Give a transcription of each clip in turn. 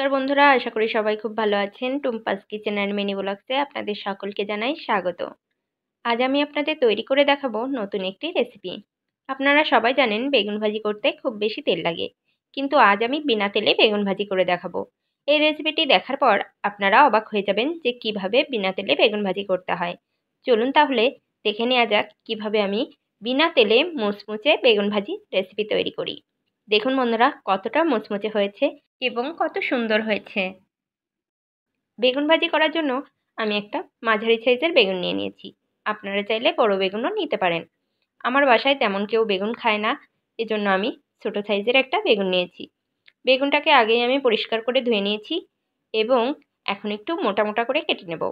নমস্কার বন্ধুরা, আশা করি সবাই খুব ভালো আছেন। টুম্পাস কিচেন অ্যান্ড মিনি ব্লগসে আপনাদের সকলকে জানাই স্বাগত। আজ আমি আপনাদের তৈরি করে দেখাবো নতুন একটি রেসিপি। আপনারা সবাই জানেন বেগুন ভাজি করতে খুব বেশি তেল লাগে, কিন্তু আজ আমি বিনা তেলে বেগুন ভাজি করে দেখাবো। এই রেসিপিটি দেখার পর আপনারা অবাক হয়ে যাবেন যে কিভাবে বিনা তেলে বেগুন ভাজি করতে হয়। চলুন তাহলে দেখে নেওয়া যাক কিভাবে আমি বিনা তেলে মুচমুচে বেগুন ভাজি রেসিপি তৈরি করি। দেখুন বন্ধুরা, কতটা মুচমুচে হয়েছে এবং কত সুন্দর হয়েছে। বেগুন ভাজি করার জন্য আমি একটা মাঝারি সাইজের বেগুন নিয়ে নিয়েছি। আপনারা চাইলে বড় বেগুনও নিতে পারেন। আমার বাসায় তেমন কেউ বেগুন খায় না, এজন্য আমি ছোট সাইজের একটা বেগুন নিয়েছি। বেগুনটাকে আগেই আমি পরিষ্কার করে ধুয়ে নিয়েছি এবং এখন একটু মোটা মোটা করে কেটে নেব।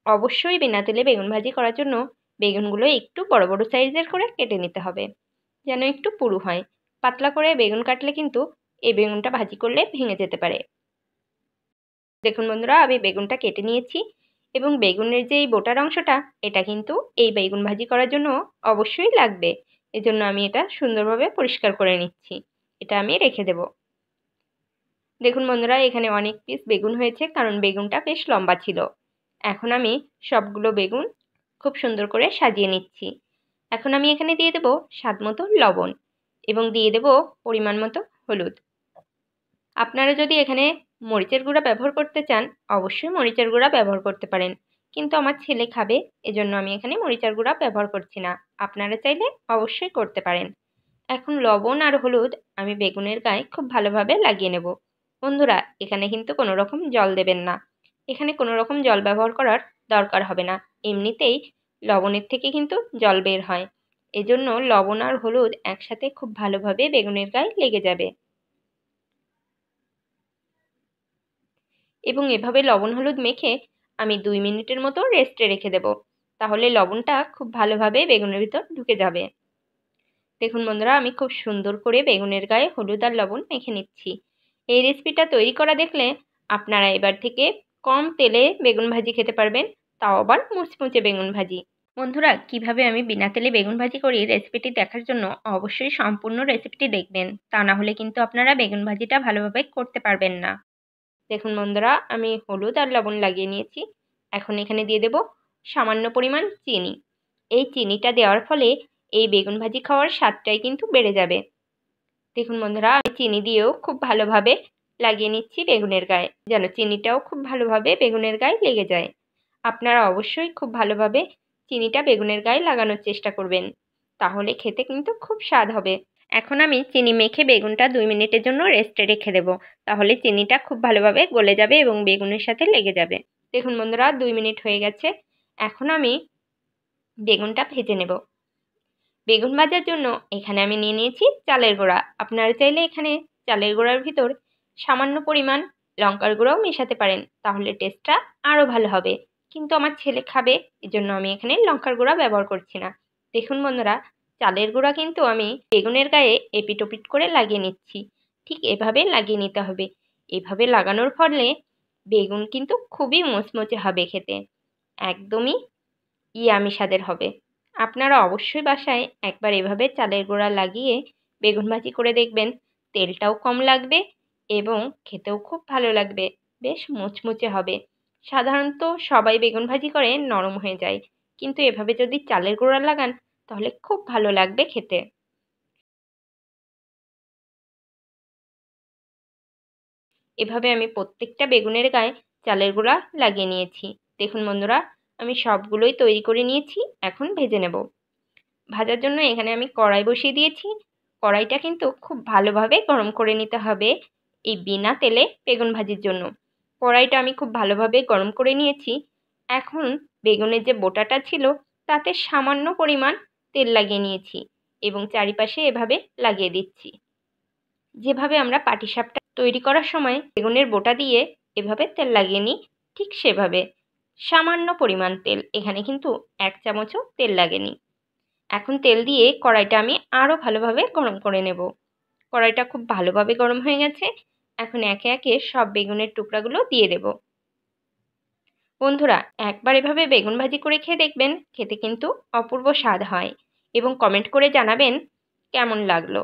অবশ্যই বিনা তেলে বেগুন ভাজি করার জন্য বেগুনগুলো একটু বড় বড় সাইজের করে কেটে নিতে হবে, যেন একটু পুরু হয়। পাতলা করে বেগুন কাটলে কিন্তু এই বেগুনটা ভাজি করলে ভেঙে যেতে পারে। দেখুন বন্ধুরা, আমি বেগুনটা কেটে নিয়েছি এবং বেগুনের যে এই বোটার অংশটা, এটা কিন্তু এই বেগুন ভাজি করার জন্য অবশ্যই লাগবে। এজন্য আমি এটা সুন্দরভাবে পরিষ্কার করে নিচ্ছি। এটা আমি রেখে দেব। দেখুন বন্ধুরা, এখানে অনেক পিস বেগুন হয়েছে, কারণ বেগুনটা বেশ লম্বা ছিল। এখন আমি সবগুলো বেগুন খুব সুন্দর করে সাজিয়ে নিচ্ছি। এখন আমি এখানে দিয়ে দেব স্বাদ মতো লবণ এবং দিয়ে দেব পরিমাণ মতো হলুদ। আপনারা যদি এখানে মরিচের গুঁড়া ব্যবহার করতে চান, অবশ্যই মরিচের গুঁড়া ব্যবহার করতে পারেন, কিন্তু আমার ছেলে খাবে, এজন্য আমি এখানে মরিচের গুঁড়া ব্যবহার করছি না। আপনারা চাইলে অবশ্যই করতে পারেন। এখন লবণ আর হলুদ আমি বেগুনের গায়ে খুব ভালোভাবে লাগিয়ে নেব। বন্ধুরা, এখানে কিন্তু কোনো রকম জল দেবেন না। এখানে কোনো রকম জল ব্যবহার করার দরকার হবে না। এমনিতেই লবণের থেকে কিন্তু জল বের হয়, এজন্য লবণ আর হলুদ একসাথে খুব ভালোভাবে বেগুনের গায়ে লেগে যাবে। এবং এভাবে লবণ হলুদ মেখে আমি 2 মিনিটের মতো রেস্টে রেখে দেব। তাহলে লবণটা খুব ভালোভাবে বেগুনের ভিতর ঢুকে যাবে। দেখুন বন্ধুরা, আমি খুব সুন্দর করে বেগুনের গায়ে হলুদ আর লবণ মেখে নিচ্ছি। এই রেসিপিটা তৈরি করা দেখলে আপনারা এবার থেকে কম তেলে বেগুন ভাজি খেতে পারবেন, তাও আবার মুচমুচে বেগুন ভাজি। বন্ধুরা, কিভাবে আমি বিনা তেলে বেগুন ভাজি করি রেসিপিটি দেখার জন্য অবশ্যই সম্পূর্ণ রেসিপিটি দেখবেন, তা না হলে কিন্তু আপনারা বেগুন ভাজিটা ভালোভাবে করতে পারবেন না। দেখুন বন্ধুরা, আমি হলুদ আর লবণ লাগিয়ে নিয়েছি। এখন এখানে দিয়ে দেব সামান্য পরিমাণ চিনি। এই চিনিটা দেওয়ার ফলে এই বেগুন ভাজি খাওয়ার স্বাদটাই কিন্তু বেড়ে যাবে। দেখুন বন্ধুরা, আমি চিনি দিয়েও খুব ভালোভাবে লাগিয়ে নিচ্ছি বেগুনের গায়ে, যেন চিনিটাও খুব ভালোভাবে বেগুনের গায়ে লেগে যায়। আপনারা অবশ্যই খুব ভালোভাবে চিনিটা বেগুনের গায়ে লাগানোর চেষ্টা করবেন, তাহলে খেতে কিন্তু খুব স্বাদ হবে। এখন আমি চিনি মেখে বেগুনটা 2 মিনিটের জন্য রেস্টে রেখে দেবো। তাহলে চিনিটা খুব ভালোভাবে গলে যাবে এবং বেগুনের সাথে লেগে যাবে। দেখুন বন্ধুরা, 2 মিনিট হয়ে গেছে। এখন আমি বেগুনটা ভেজে নেব। বেগুন ভাজার জন্য এখানে আমি নিয়ে নিয়েছি চালের গুঁড়া। আপনারা চাইলে এখানে চালের গুঁড়ার ভিতর সামান্য পরিমাণ লঙ্কার গুঁড়াও মেশাতে পারেন, তাহলে টেস্টটা আরও ভালো হবে। কিন্তু আমার ছেলে খাবে, এজন্য আমি এখানে লঙ্কার গুঁড়া ব্যবহার করছি না। দেখুন বন্ধুরা, চালের গুঁড়া কিন্তু আমি বেগুনের গায়ে এপিট ওপিট করে লাগিয়ে নিচ্ছি। ঠিক এভাবে লাগিয়ে নিতে হবে। এভাবে লাগানোর ফলে বেগুন কিন্তু খুবই মুচমুচে হবে খেতে, একদমই ইয়ামি স্বাদের হবে। আপনারা অবশ্যই বাসায় একবার এভাবে চালের গুঁড়া লাগিয়ে বেগুন ভাজি করে দেখবেন। তেলটাও কম লাগবে এবং খেতেও খুব ভালো লাগবে, বেশ মুচমুচে হবে। সাধারণত সবাই বেগুন ভাজি করে নরম হয়ে যায়, কিন্তু এভাবে যদি চালের গুঁড়া লাগান তাহলে খুব ভালো লাগবে খেতে। এভাবে আমি প্রত্যেকটা বেগুনের গায়ে চালের গুঁড়া লাগিয়ে নিয়েছি। দেখুন বন্ধুরা, আমি সবগুলোই তৈরি করে নিয়েছি। এখন ভেজে নেব। ভাজার জন্য এখানে আমি কড়াই বসিয়ে দিয়েছি। কড়াইটা কিন্তু খুব ভালোভাবে গরম করে নিতে হবে এই বিনা তেলে বেগুন ভাজির জন্য। কড়াইটা আমি খুব ভালোভাবে গরম করে নিয়েছি। এখন বেগুনের যে বোটাটা ছিল তাতে সামান্য পরিমাণ তেল লাগিয়ে নিয়েছি এবং চারিপাশে এভাবে লাগিয়ে দিচ্ছি। যেভাবে আমরা পাটিসাপটা তৈরি করার সময় বেগুনের বোটা দিয়ে এভাবে তেল লাগিয়ে নিই, ঠিক সেভাবে সামান্য পরিমাণ তেল, এখানে কিন্তু 1 চামচও তেল লাগেনি। এখন তেল দিয়ে কড়াইটা আমি আরও ভালোভাবে গরম করে নেব। কড়াইটা খুব ভালোভাবে গরম হয়ে গেছে। এখন একে একে সব বেগুনের টুকরাগুলো দিয়ে দেব। বন্ধুরা, একবার এভাবে বেগুন ভাজি করে খেয়ে দেখবেন, খেতে কিন্তু অপূর্ব স্বাদ হয় এবং কমেন্ট করে জানাবেন কেমন লাগলো।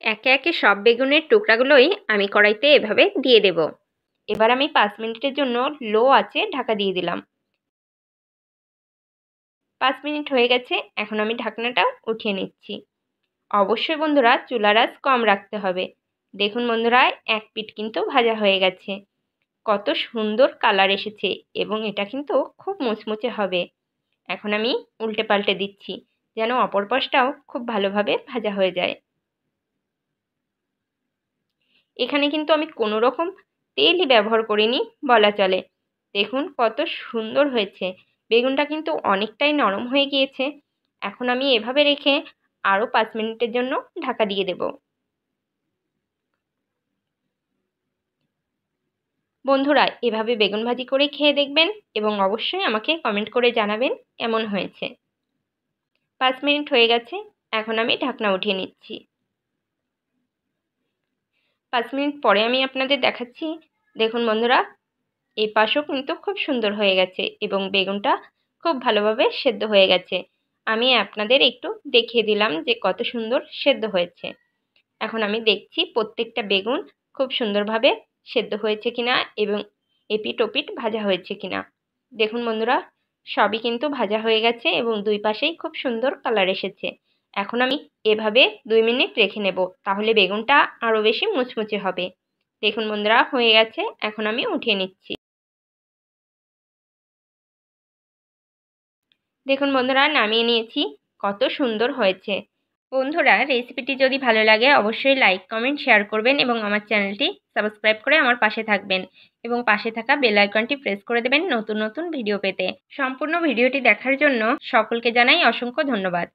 একে একে সব বেগুনের টুকরাগুলোই আমি কড়াইতে এভাবে দিয়ে দেব। এবার আমি 5 মিনিটের জন্য লো আঁচে ঢাকা দিয়ে দিলাম। 5 মিনিট হয়ে গেছে, এখন আমি ঢাকনাটাও উঠিয়ে নিচ্ছি। অবশ্যই বন্ধুরা চুলার আঁচ কম রাখতে হবে। দেখুন বন্ধুরা, এক পিঠ কিন্তু ভাজা হয়ে গেছে। কত সুন্দর কালার এসেছে এবং এটা কিন্তু খুব মুচমুচে হবে। এখন আমি উল্টে পাল্টে দিচ্ছি যেন অপর পাশটাও খুব ভালোভাবে ভাজা হয়ে যায়। এখানে কিন্তু আমি কোনো রকম তেলই ব্যবহার করিনি বলা চলে। দেখুন কত সুন্দর হয়েছে। বেগুনটা কিন্তু অনেকটাই নরম হয়ে গিয়েছে। এখন আমি এভাবে রেখে আরও 5 মিনিটের জন্য ঢাকা দিয়ে দেব। বন্ধুরা এভাবে বেগুন ভাজি করে খেয়ে দেখবেন এবং অবশ্যই আমাকে কমেন্ট করে জানাবেন কেমন হয়েছে। 5 মিনিট হয়ে গেছে, এখন আমি ঢাকনা উঠিয়ে নিচ্ছি। 5 মিনিট পরে আমি আপনাদের দেখাচ্ছি। দেখুন বন্ধুরা, এই পাশও কিন্তু খুব সুন্দর হয়ে গেছে এবং বেগুনটা খুব ভালোভাবে সেদ্ধ হয়ে গেছে। আমি আপনাদের একটু দেখিয়ে দিলাম যে কত সুন্দর সেদ্ধ হয়েছে। এখন আমি দেখছি প্রত্যেকটা বেগুন খুব সুন্দরভাবে সেদ্ধ হয়েছে কিনা এবং এপিঠ ওপিঠ ভাজা হয়েছে কিনা। দেখুন বন্ধুরা, সবই কিন্তু ভাজা হয়ে গেছে এবং দুই পাশেই খুব সুন্দর কালার এসেছে। এখন আমি এভাবে 2 মিনিট রেখে নেব, তাহলে বেগুনটা আরও বেশি মুচমুচে হবে। দেখুন বন্ধুরা, হয়ে গেছে, এখন আমি উঠিয়ে নিচ্ছি। দেখুন বন্ধুরা, নামিয়ে নিয়েছি। কত সুন্দর হয়েছে। বন্ধুরা রেসিপিটি যদি ভালো লাগে অবশ্যই লাইক কমেন্ট শেয়ার করবেন এবং আমার চ্যানেলটি সাবস্ক্রাইব করে আমার পাশে থাকবেন এবং পাশে থাকা বেল আইকনটি প্রেস করে দেবেন নতুন নতুন ভিডিও পেতে। সম্পূর্ণ ভিডিওটি দেখার জন্য সকলকে জানাই অসংখ্য ধন্যবাদ।